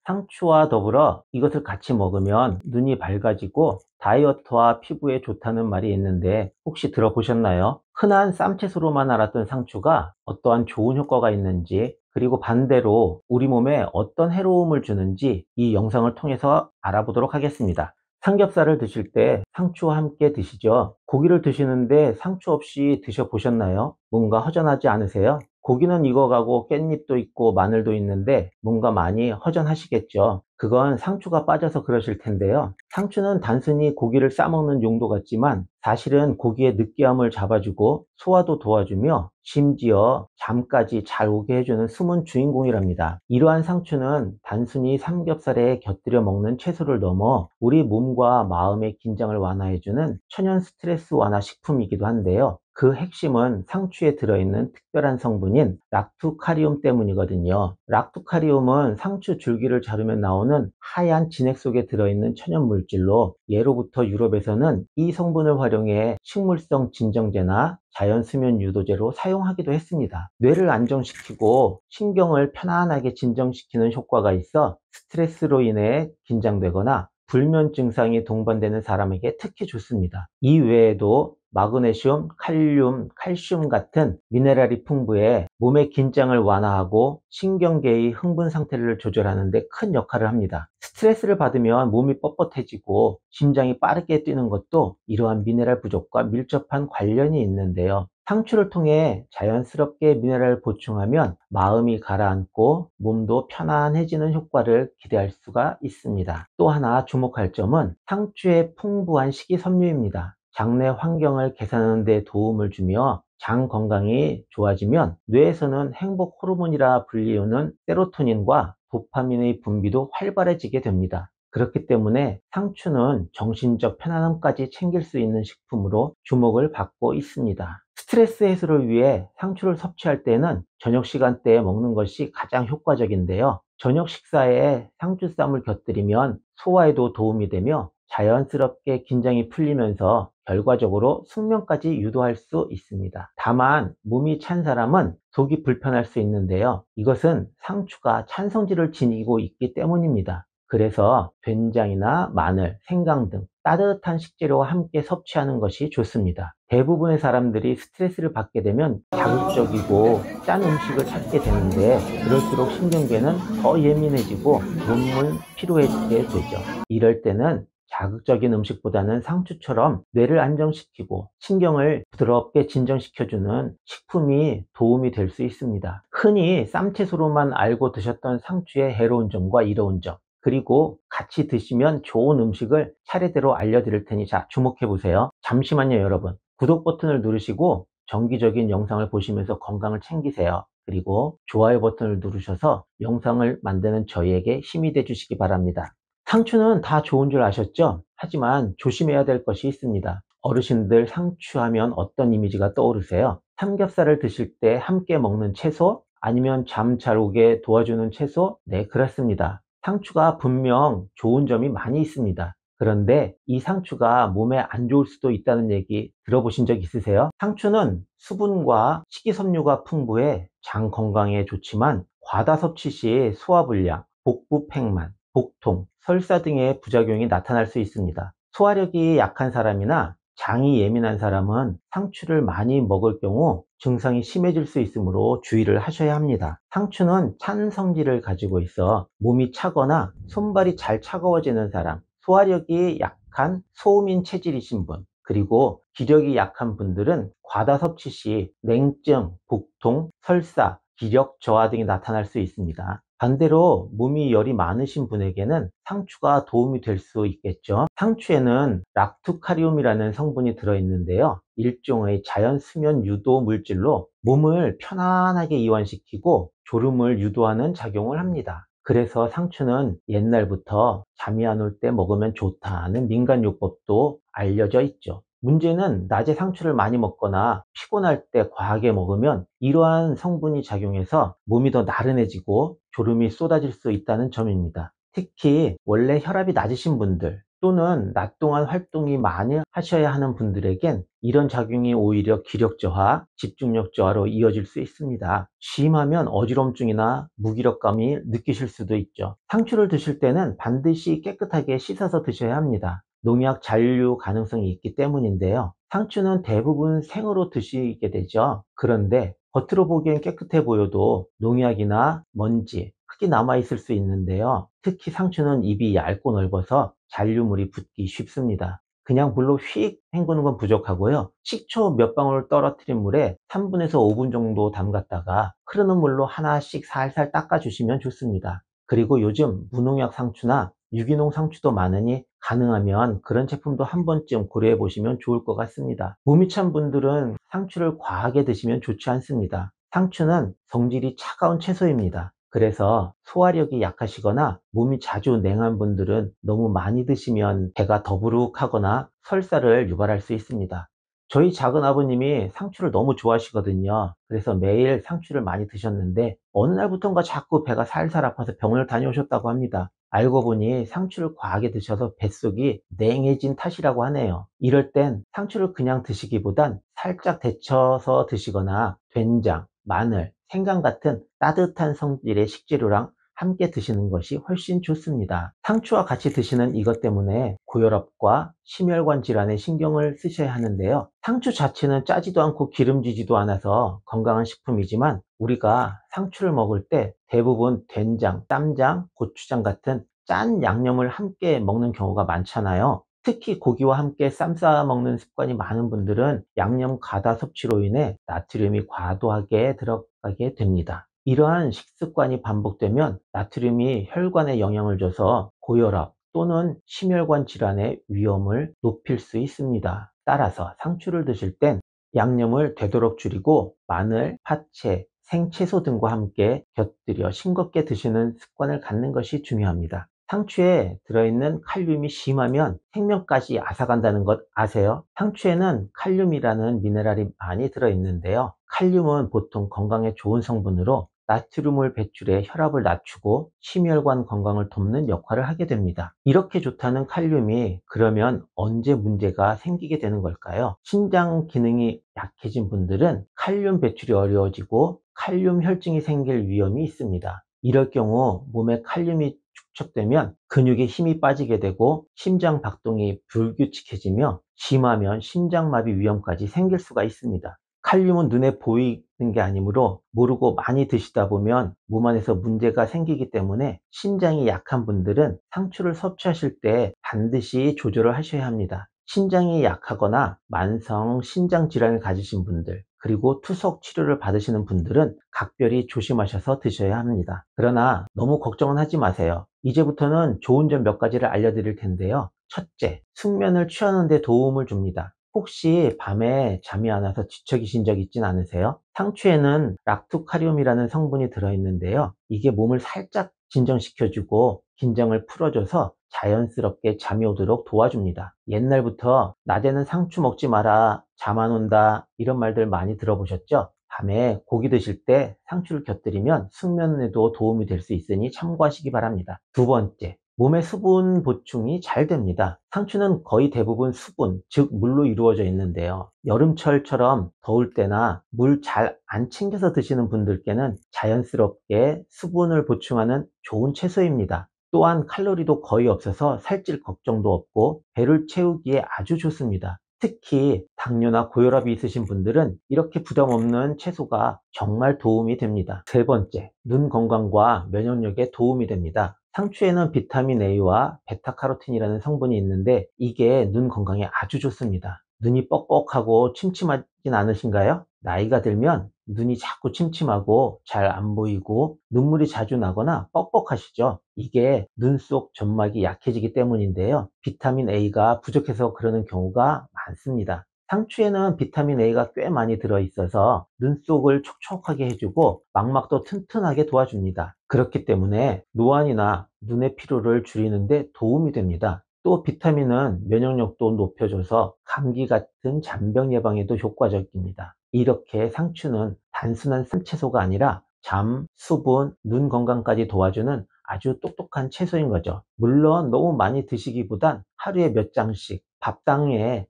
상추와 더불어 이것을 같이 먹으면 눈이 밝아지고 다이어트와 피부에 좋다는 말이 있는데 혹시 들어보셨나요? 흔한 쌈채소로만 알았던 상추가 어떠한 좋은 효과가 있는지, 그리고 반대로 우리 몸에 어떤 해로움을 주는지 이 영상을 통해서 알아보도록 하겠습니다. 삼겹살을 드실 때 상추와 함께 드시죠. 고기를 드시는데 상추 없이 드셔보셨나요? 뭔가 허전하지 않으세요? 고기는 익어가고 깻잎도 있고 마늘도 있는데 뭔가 많이 허전하시겠죠. 그건 상추가 빠져서 그러실 텐데요. 상추는 단순히 고기를 싸먹는 용도 같지만 사실은 고기의 느끼함을 잡아주고 소화도 도와주며 심지어 잠까지 잘 오게 해주는 숨은 주인공이랍니다. 이러한 상추는 단순히 삼겹살에 곁들여 먹는 채소를 넘어 우리 몸과 마음의 긴장을 완화해주는 천연 스트레스 완화 식품이기도 한데요. 그 핵심은 상추에 들어있는 특별한 성분인 락투카리움 때문이거든요. 락투카리움은 상추 줄기를 자르면 나오는 하얀 진액 속에 들어있는 천연 물질로, 예로부터 유럽에서는 이 성분을 활용해 식물성 진정제나 자연 수면 유도제로 사용하기도 했습니다. 뇌를 안정시키고 신경을 편안하게 진정시키는 효과가 있어 스트레스로 인해 긴장되거나 불면 증상이 동반되는 사람에게 특히 좋습니다. 이 외에도 마그네슘, 칼륨, 칼슘 같은 미네랄이 풍부해 몸의 긴장을 완화하고 신경계의 흥분 상태를 조절하는 데 큰 역할을 합니다. 스트레스를 받으면 몸이 뻣뻣해지고 심장이 빠르게 뛰는 것도 이러한 미네랄 부족과 밀접한 관련이 있는데요. 상추를 통해 자연스럽게 미네랄을 보충하면 마음이 가라앉고 몸도 편안해지는 효과를 기대할 수가 있습니다. 또 하나 주목할 점은 상추의 풍부한 식이섬유입니다. 장내 환경을 개선하는 데 도움을 주며 장 건강이 좋아지면 뇌에서는 행복 호르몬이라 불리우는 세로토닌과 도파민의 분비도 활발해지게 됩니다. 그렇기 때문에 상추는 정신적 편안함까지 챙길 수 있는 식품으로 주목을 받고 있습니다. 스트레스 해소를 위해 상추를 섭취할 때는 저녁 시간대에 먹는 것이 가장 효과적인데요. 저녁 식사에 상추쌈을 곁들이면 소화에도 도움이 되며 자연스럽게 긴장이 풀리면서 결과적으로 숙면까지 유도할 수 있습니다. 다만 몸이 찬 사람은 속이 불편할 수 있는데요. 이것은 상추가 찬성질을 지니고 있기 때문입니다. 그래서 된장이나 마늘, 생강 등 따뜻한 식재료와 함께 섭취하는 것이 좋습니다. 대부분의 사람들이 스트레스를 받게 되면 자극적이고 짠 음식을 찾게 되는데, 그럴수록 신경계는 더 예민해지고 몸은 피로해지게 되죠. 이럴 때는 자극적인 음식보다는 상추처럼 뇌를 안정시키고 신경을 부드럽게 진정시켜주는 식품이 도움이 될 수 있습니다. 흔히 쌈채소로만 알고 드셨던 상추의 해로운 점과 이로운 점, 그리고 같이 드시면 좋은 음식을 차례대로 알려드릴 테니 자, 주목해 보세요. 잠시만요, 여러분. 구독 버튼을 누르시고 정기적인 영상을 보시면서 건강을 챙기세요. 그리고 좋아요 버튼을 누르셔서 영상을 만드는 저희에게 힘이 돼 주시기 바랍니다. 상추는 다 좋은 줄 아셨죠? 하지만 조심해야 될 것이 있습니다. 어르신들 상추하면 어떤 이미지가 떠오르세요? 삼겹살을 드실 때 함께 먹는 채소? 아니면 잠 잘 오게 도와주는 채소? 네, 그렇습니다. 상추가 분명 좋은 점이 많이 있습니다. 그런데 이 상추가 몸에 안 좋을 수도 있다는 얘기 들어보신 적 있으세요? 상추는 수분과 식이섬유가 풍부해 장 건강에 좋지만 과다 섭취 시 소화불량, 복부 팽만, 복통, 설사 등의 부작용이 나타날 수 있습니다. 소화력이 약한 사람이나 장이 예민한 사람은 상추를 많이 먹을 경우 증상이 심해질 수 있으므로 주의를 하셔야 합니다. 상추는 찬 성질을 가지고 있어 몸이 차거나 손발이 잘 차가워지는 사람, 소화력이 약한 소음인 체질이신 분, 그리고 기력이 약한 분들은 과다 섭취 시 냉증, 복통, 설사, 기력 저하 등이 나타날 수 있습니다. 반대로 몸이 열이 많으신 분에게는 상추가 도움이 될 수 있겠죠. 상추에는 락투카리움이라는 성분이 들어있는데요. 일종의 자연 수면 유도 물질로 몸을 편안하게 이완시키고 졸음을 유도하는 작용을 합니다. 그래서 상추는 옛날부터 잠이 안 올 때 먹으면 좋다는 민간요법도 알려져 있죠. 문제는 낮에 상추를 많이 먹거나 피곤할 때 과하게 먹으면 이러한 성분이 작용해서 몸이 더 나른해지고 졸음이 쏟아질 수 있다는 점입니다. 특히 원래 혈압이 낮으신 분들, 또는 낮 동안 활동이 많이 하셔야 하는 분들에겐 이런 작용이 오히려 기력 저하, 집중력 저하로 이어질 수 있습니다. 심하면 어지럼증이나 무기력감이 느끼실 수도 있죠. 상추를 드실 때는 반드시 깨끗하게 씻어서 드셔야 합니다. 농약 잔류 가능성이 있기 때문인데요. 상추는 대부분 생으로 드시게 되죠. 그런데 겉으로 보기엔 깨끗해 보여도 농약이나 먼지, 흙이 남아 있을 수 있는데요. 특히 상추는 잎이 얇고 넓어서 잔류물이 붙기 쉽습니다. 그냥 물로 휙 헹구는 건 부족하고요. 식초 몇 방울 떨어뜨린 물에 3분에서 5분 정도 담갔다가 흐르는 물로 하나씩 살살 닦아주시면 좋습니다. 그리고 요즘 무농약 상추나 유기농 상추도 많으니 가능하면 그런 제품도 한 번쯤 고려해 보시면 좋을 것 같습니다. 몸이 찬 분들은 상추를 과하게 드시면 좋지 않습니다. 상추는 성질이 차가운 채소입니다. 그래서 소화력이 약하시거나 몸이 자주 냉한 분들은 너무 많이 드시면 배가 더부룩하거나 설사를 유발할 수 있습니다. 저희 작은 아버님이 상추를 너무 좋아하시거든요. 그래서 매일 상추를 많이 드셨는데 어느 날부턴가 자꾸 배가 살살 아파서 병원을 다녀오셨다고 합니다. 알고 보니 상추를 과하게 드셔서 뱃속이 냉해진 탓이라고 하네요. 이럴 땐 상추를 그냥 드시기보단 살짝 데쳐서 드시거나 된장, 마늘, 생강 같은 따뜻한 성질의 식재료랑 함께 드시는 것이 훨씬 좋습니다. 상추와 같이 드시는 이것 때문에 고혈압과 심혈관 질환에 신경을 쓰셔야 하는데요. 상추 자체는 짜지도 않고 기름지지도 않아서 건강한 식품이지만 우리가 상추를 먹을 때 대부분 된장, 쌈장, 고추장 같은 짠 양념을 함께 먹는 경우가 많잖아요. 특히 고기와 함께 쌈 싸 먹는 습관이 많은 분들은 양념 과다 섭취로 인해 나트륨이 과도하게 들어가게 됩니다. 이러한 식습관이 반복되면 나트륨이 혈관에 영향을 줘서 고혈압 또는 심혈관 질환의 위험을 높일 수 있습니다. 따라서 상추를 드실 땐 양념을 되도록 줄이고 마늘, 파채, 생채소 등과 함께 곁들여 싱겁게 드시는 습관을 갖는 것이 중요합니다. 상추에 들어있는 칼륨이 심하면 생명까지 앗아간다는 것 아세요? 상추에는 칼륨이라는 미네랄이 많이 들어있는데요. 칼륨은 보통 건강에 좋은 성분으로 나트륨을 배출해 혈압을 낮추고 심혈관 건강을 돕는 역할을 하게 됩니다. 이렇게 좋다는 칼륨이 그러면 언제 문제가 생기게 되는 걸까요? 신장 기능이 약해진 분들은 칼륨 배출이 어려워지고 칼륨 혈증이 생길 위험이 있습니다. 이럴 경우 몸에 칼륨이 축적되면 근육에 힘이 빠지게 되고 심장 박동이 불규칙해지며 심하면 심장마비 위험까지 생길 수가 있습니다. 칼륨은 눈에 보이는 게 아니므로 모르고 많이 드시다 보면 몸 안에서 문제가 생기기 때문에 신장이 약한 분들은 상추를 섭취하실 때 반드시 조절을 하셔야 합니다. 신장이 약하거나 만성 신장 질환을 가지신 분들, 그리고 투석 치료를 받으시는 분들은 각별히 조심하셔서 드셔야 합니다. 그러나 너무 걱정은 하지 마세요. 이제부터는 좋은 점 몇 가지를 알려드릴 텐데요. 첫째, 숙면을 취하는 데 도움을 줍니다. 혹시 밤에 잠이 안 와서 뒤척이신 적 있진 않으세요? 상추에는 락토카리움이라는 성분이 들어있는데요. 이게 몸을 살짝 진정시켜주고 긴장을 풀어줘서 자연스럽게 잠이 오도록 도와줍니다. 옛날부터 낮에는 상추 먹지 마라, 잠 안 온다 이런 말들 많이 들어보셨죠? 밤에 고기 드실 때 상추를 곁들이면 숙면에도 도움이 될 수 있으니 참고하시기 바랍니다. 두 번째, 몸의 수분 보충이 잘 됩니다. 상추는 거의 대부분 수분, 즉 물로 이루어져 있는데요. 여름철처럼 더울 때나 물 잘 안 챙겨서 드시는 분들께는 자연스럽게 수분을 보충하는 좋은 채소입니다. 또한 칼로리도 거의 없어서 살찔 걱정도 없고 배를 채우기에 아주 좋습니다. 특히 당뇨나 고혈압이 있으신 분들은 이렇게 부담 없는 채소가 정말 도움이 됩니다. 세 번째, 눈 건강과 면역력에 도움이 됩니다. 상추에는 비타민 A와 베타카로틴이라는 성분이 있는데 이게 눈 건강에 아주 좋습니다. 눈이 뻑뻑하고 침침하진 않으신가요? 나이가 들면 눈이 자꾸 침침하고 잘 안 보이고 눈물이 자주 나거나 뻑뻑하시죠? 이게 눈 속 점막이 약해지기 때문인데요. 비타민 A가 부족해서 그러는 경우가 많습니다. 상추에는 비타민 A가 꽤 많이 들어있어서 눈 속을 촉촉하게 해주고 망막도 튼튼하게 도와줍니다. 그렇기 때문에 노안이나 눈의 피로를 줄이는 데 도움이 됩니다. 또 비타민은 면역력도 높여줘서 감기 같은 잔병 예방에도 효과적입니다. 이렇게 상추는 단순한 산채소가 아니라 잠, 수분, 눈 건강까지 도와주는 아주 똑똑한 채소인 거죠. 물론 너무 많이 드시기보단 하루에 몇 장씩 밥상에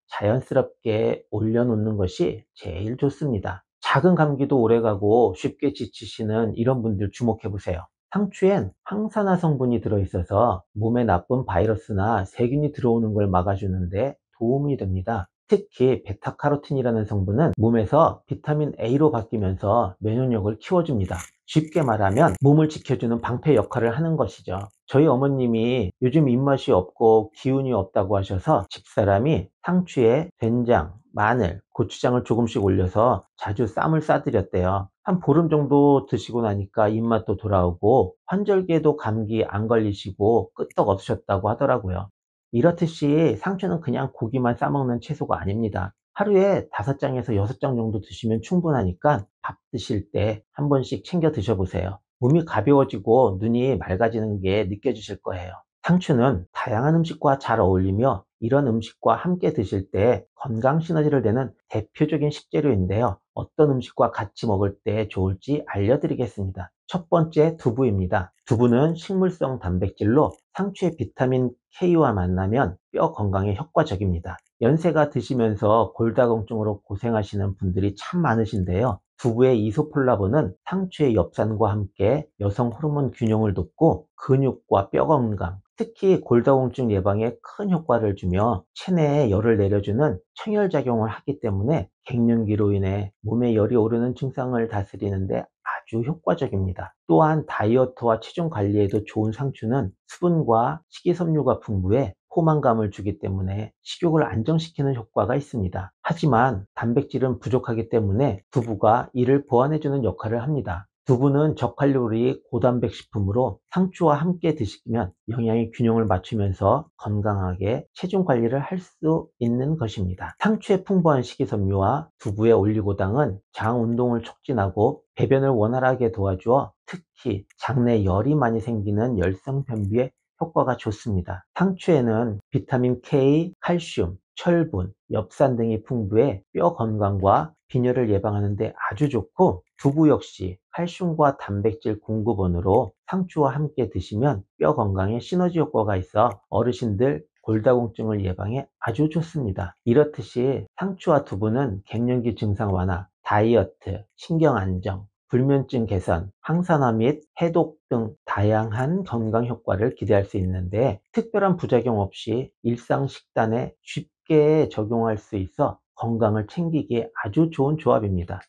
자연스럽게 올려놓는 것이 제일 좋습니다. 작은 감기도 오래가고 쉽게 지치시는 이런 분들 주목해 보세요. 상추엔 항산화 성분이 들어있어서 몸에 나쁜 바이러스나 세균이 들어오는 걸 막아주는데 도움이 됩니다. 특히 베타카로틴이라는 성분은 몸에서 비타민 A로 바뀌면서 면역력을 키워줍니다. 쉽게 말하면 몸을 지켜주는 방패 역할을 하는 것이죠. 저희 어머님이 요즘 입맛이 없고 기운이 없다고 하셔서 집사람이 상추에 된장, 마늘, 고추장을 조금씩 올려서 자주 쌈을 싸드렸대요. 한 보름 정도 드시고 나니까 입맛도 돌아오고 환절기에도 감기 안 걸리시고 끄떡 없으셨다고 하더라고요. 이렇듯이 상추는 그냥 고기만 싸먹는 채소가 아닙니다. 하루에 5장에서 6장 정도 드시면 충분하니까 밥 드실 때 한 번씩 챙겨 드셔보세요. 몸이 가벼워지고 눈이 맑아지는 게 느껴지실 거예요. 상추는 다양한 음식과 잘 어울리며 이런 음식과 함께 드실 때 건강 시너지를 내는 대표적인 식재료인데요. 어떤 음식과 같이 먹을 때 좋을지 알려드리겠습니다. 첫 번째, 두부입니다. 두부는 식물성 단백질로 상추의 비타민 K와 만나면 뼈 건강에 효과적입니다. 연세가 드시면서 골다공증으로 고생하시는 분들이 참 많으신데요. 두부의 이소폴라본은 상추의 엽산과 함께 여성 호르몬 균형을 돕고 근육과 뼈 건강, 특히 골다공증 예방에 큰 효과를 주며 체내에 열을 내려주는 청열작용을 하기 때문에 갱년기로 인해 몸에 열이 오르는 증상을 다스리는데 아주 효과적입니다. 또한 다이어트와 체중 관리에도 좋은 상추는 수분과 식이섬유가 풍부해 포만감을 주기 때문에 식욕을 안정시키는 효과가 있습니다. 하지만 단백질은 부족하기 때문에 두부가 이를 보완해주는 역할을 합니다. 두부는 저칼로리 고단백 식품으로 상추와 함께 드시면 영양의 균형을 맞추면서 건강하게 체중 관리를 할 수 있는 것입니다. 상추의 풍부한 식이섬유와 두부의 올리고당은 장 운동을 촉진하고 배변을 원활하게 도와주어 특히 장내 열이 많이 생기는 열성 변비에 효과가 좋습니다. 상추에는 비타민 K, 칼슘, 철분, 엽산 등이 풍부해 뼈 건강과 빈혈을 예방하는 데 아주 좋고, 두부 역시 칼슘과 단백질 공급원으로 상추와 함께 드시면 뼈 건강에 시너지 효과가 있어 어르신들 골다공증을 예방에 아주 좋습니다. 이렇듯이 상추와 두부는 갱년기 증상 완화, 다이어트, 신경 안정, 불면증 개선, 항산화 및 해독 등 다양한 건강 효과를 기대할 수 있는데, 특별한 부작용 없이 일상 식단에 쉽게 적용할 수 있어 건강을 챙기기에 아주 좋은 조합입니다.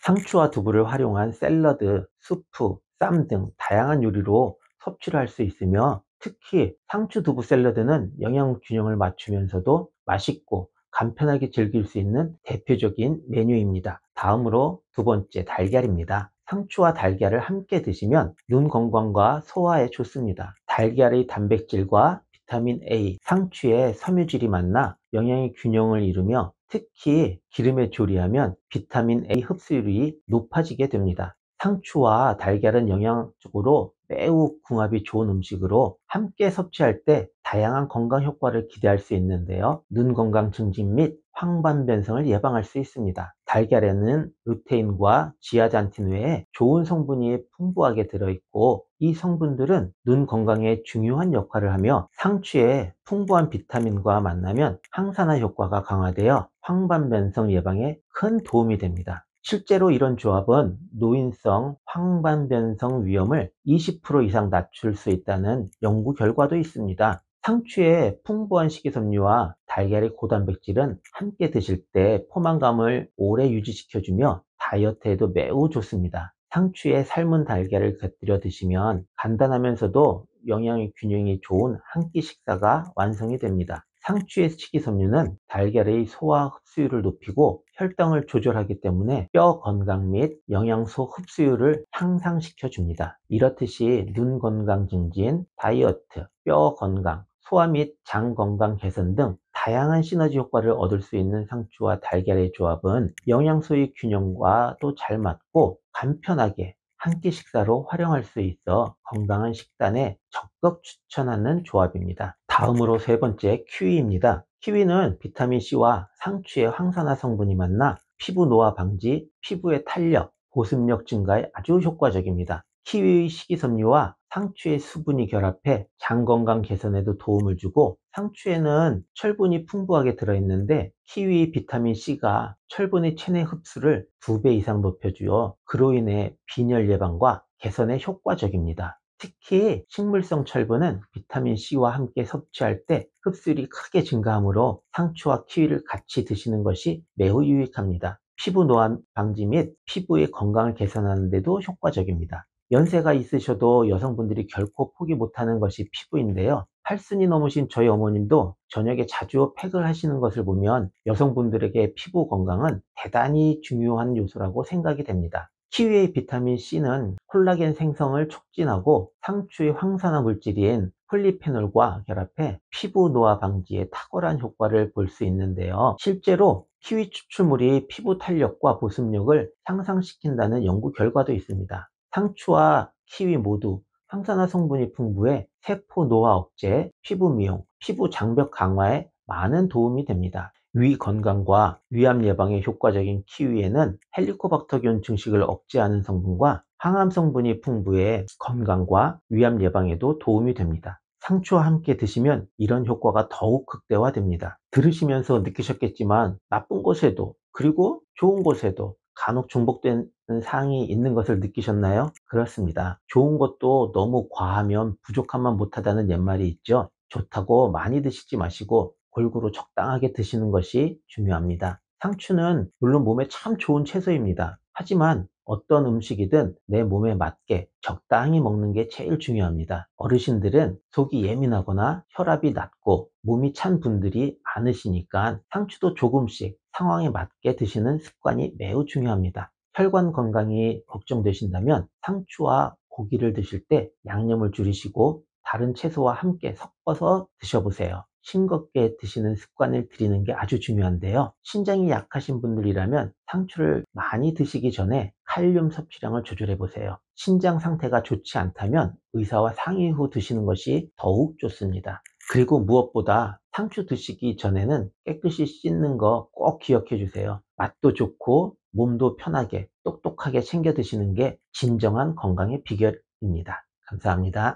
상추와 두부를 활용한 샐러드, 수프, 쌈 등 다양한 요리로 섭취를 할 수 있으며, 특히 상추 두부 샐러드는 영양 균형을 맞추면서도 맛있고 간편하게 즐길 수 있는 대표적인 메뉴입니다. 다음으로 두 번째, 달걀입니다. 상추와 달걀을 함께 드시면 눈 건강과 소화에 좋습니다. 달걀의 단백질과 비타민 A, 상추의 섬유질이 만나 영양의 균형을 이루며 특히 기름에 조리하면 비타민 A 흡수율이 높아지게 됩니다. 상추와 달걀은 영양적으로 매우 궁합이 좋은 음식으로 함께 섭취할 때 다양한 건강 효과를 기대할 수 있는데요. 눈 건강 증진 및 황반 변성을 예방할 수 있습니다. 달걀에는 루테인과 지아잔틴 외에 좋은 성분이 풍부하게 들어있고, 이 성분들은 눈 건강에 중요한 역할을 하며 상추의 풍부한 비타민과 만나면 항산화 효과가 강화되어 황반 변성 예방에 큰 도움이 됩니다. 실제로 이런 조합은 노인성 황반 변성 위험을 20% 이상 낮출 수 있다는 연구 결과도 있습니다. 상추의 풍부한 식이섬유와 달걀의 고단백질은 함께 드실 때 포만감을 오래 유지시켜주며 다이어트에도 매우 좋습니다. 상추에 삶은 달걀을 곁들여 드시면 간단하면서도 영양의 균형이 좋은 한 끼 식사가 완성이 됩니다. 상추의 식이섬유는 달걀의 소화 흡수율을 높이고 혈당을 조절하기 때문에 뼈 건강 및 영양소 흡수율을 향상시켜 줍니다. 이렇듯이 눈 건강 증진, 다이어트, 뼈 건강, 소화 및 장 건강 개선 등 다양한 시너지 효과를 얻을 수 있는 상추와 달걀의 조합은 영양소의 균형과도 잘 맞고 간편하게 한 끼 식사로 활용할 수 있어 건강한 식단에 적극 추천하는 조합입니다. 다음으로 세 번째, 키위입니다. 키위는 비타민C와 상추의 항산화 성분이 만나 피부 노화 방지, 피부의 탄력, 보습력 증가에 아주 효과적입니다. 키위의 식이섬유와 상추의 수분이 결합해 장 건강 개선에도 도움을 주고, 상추에는 철분이 풍부하게 들어있는데 키위 비타민 C가 철분의 체내 흡수를 2배 이상 높여주어 그로 인해 빈혈 예방과 개선에 효과적입니다. 특히 식물성 철분은 비타민 C와 함께 섭취할 때 흡수율이 크게 증가하므로 상추와 키위를 같이 드시는 것이 매우 유익합니다. 피부 노안 방지 및 피부의 건강을 개선하는 데도 효과적입니다. 연세가 있으셔도 여성분들이 결코 포기 못하는 것이 피부인데요. 8순이 넘으신 저희 어머님도 저녁에 자주 팩을 하시는 것을 보면 여성분들에게 피부 건강은 대단히 중요한 요소라고 생각이 됩니다. 키위의 비타민 C는 콜라겐 생성을 촉진하고 상추의 황산화 물질인 폴리페놀과 결합해 피부 노화 방지에 탁월한 효과를 볼 수 있는데요. 실제로 키위 추출물이 피부 탄력과 보습력을 향상시킨다는 연구 결과도 있습니다. 상추와 키위 모두 항산화 성분이 풍부해 세포 노화 억제, 피부 미용, 피부 장벽 강화에 많은 도움이 됩니다. 위 건강과 위암 예방에 효과적인 키위에는 헬리코박터균 증식을 억제하는 성분과 항암 성분이 풍부해 건강과 위암 예방에도 도움이 됩니다. 상추와 함께 드시면 이런 효과가 더욱 극대화됩니다. 들으시면서 느끼셨겠지만 나쁜 것에도 그리고 좋은 것에도 간혹 중복되는 사항이 있는 것을 느끼셨나요? 그렇습니다. 좋은 것도 너무 과하면 부족함만 못하다는 옛말이 있죠. 좋다고 많이 드시지 마시고 골고루 적당하게 드시는 것이 중요합니다. 상추는 물론 몸에 참 좋은 채소입니다. 하지만 어떤 음식이든 내 몸에 맞게 적당히 먹는 게 제일 중요합니다. 어르신들은 속이 예민하거나 혈압이 낮고 몸이 찬 분들이 많으시니까 상추도 조금씩 상황에 맞게 드시는 습관이 매우 중요합니다. 혈관 건강이 걱정되신다면 상추와 고기를 드실 때 양념을 줄이시고 다른 채소와 함께 섞어서 드셔보세요. 싱겁게 드시는 습관을 들이는 게 아주 중요한데요. 신장이 약하신 분들이라면 상추를 많이 드시기 전에 칼륨 섭취량을 조절해 보세요. 신장 상태가 좋지 않다면 의사와 상의 후 드시는 것이 더욱 좋습니다. 그리고 무엇보다 상추 드시기 전에는 깨끗이 씻는 거 꼭 기억해 주세요. 맛도 좋고 몸도 편하게 똑똑하게 챙겨 드시는 게 진정한 건강의 비결입니다. 감사합니다.